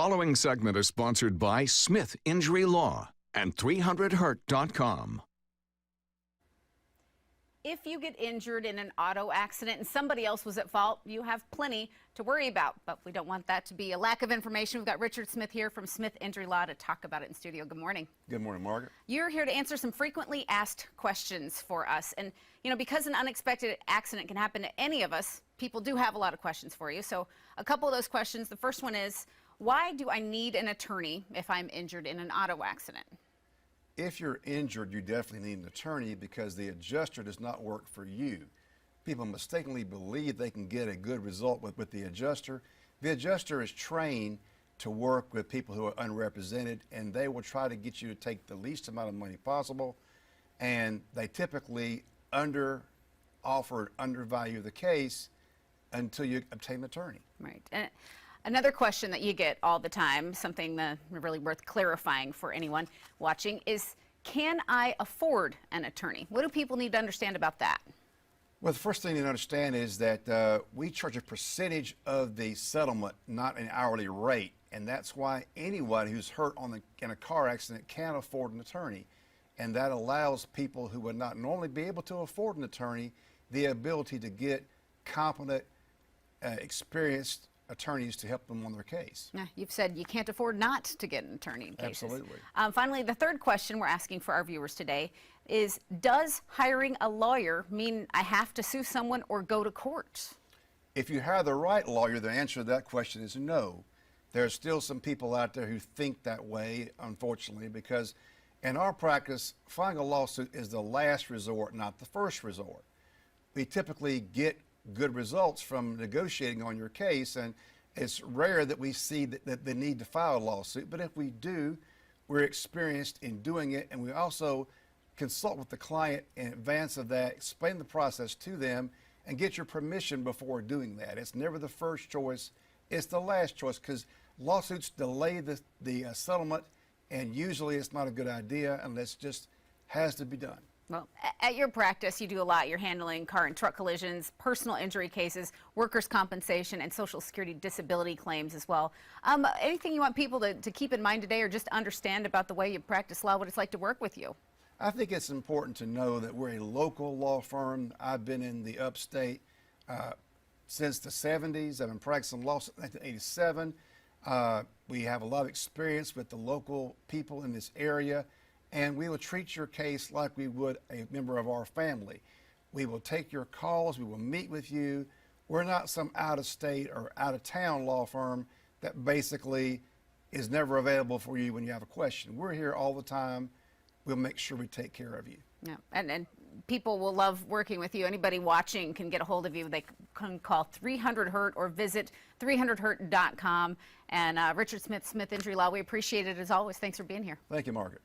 following segment is sponsored by Smith Injury Law and 300hurt.com. If you get injured in an auto accident and somebody else was at fault, you have plenty to worry about. But we don't want that to be a lack of information. We've got Richard Smith here from Smith Injury Law to talk about it in studio. Good morning. Good morning, Margaret. You're here to answer some frequently asked questions for us. And, you know, because an unexpected accident can happen to any of us, people do have a lot of questions for you. So a couple of those questions. The first one is, why do I need an attorney if I'm injured in an auto accident? If you're injured, you definitely need an attorney because the adjuster does not work for you. People mistakenly believe they can get a good result with the adjuster. The adjuster is trained to work with people who are unrepresented, and they will try to get you to take the least amount of money possible, and they typically undervalue the case until you obtain an attorney. Right. And another question that you get all the time, something that really worth clarifying for anyone watching, is can I afford an attorney? What do people need to understand about that? Well, the first thing to understand is that we charge a percentage of the settlement, not an hourly rate, and that's why anyone who's hurt in a car accident can afford an attorney, and that allows people who would not normally be able to afford an attorney the ability to get competent, experienced attorneys to help them on their case. Yeah, you've said you can't afford not to get an attorney in cases. Absolutely. Finally, the third question we're asking for our viewers today is, does hiring a lawyer mean I have to sue someone or go to court? If you hire the right lawyer, the answer to that question is no. There are still some people out there who think that way, unfortunately, because in our practice, filing a lawsuit is the last resort, not the first resort. We typically get good results from negotiating on your case, and it's rare that we see that the need to file a lawsuit, but if we do, we're experienced in doing it, and we also consult with the client in advance of that, explain the process to them, and get your permission before doing that. It's never the first choice, it's the last choice, because lawsuits delay the settlement, and usually it's not a good idea unless it just has to be done. Well, at your practice, you do a lot. You're handling car and truck collisions, personal injury cases, workers' compensation, and Social Security disability claims as well. Anything you want people to keep in mind today or just understand about the way you practice law, what it's like to work with you? I think it's important to know that we're a local law firm. I've been in the upstate since the 70s. I've been practicing law since 1987. We have a lot of experience with the local people in this area, and we will treat your case like we would a member of our family. We will take your calls, we will meet with you. We're not some out-of-state or out-of-town law firm that basically is never available for you when you have a question. We're here all the time. We'll make sure we take care of you. Yeah, and people will love working with you. Anybody watching can get a hold of you. They can call 300hurt or visit 300hurt.com. And Richard Smith, Smith Injury Law, we appreciate it as always. Thanks for being here. Thank you, Margaret.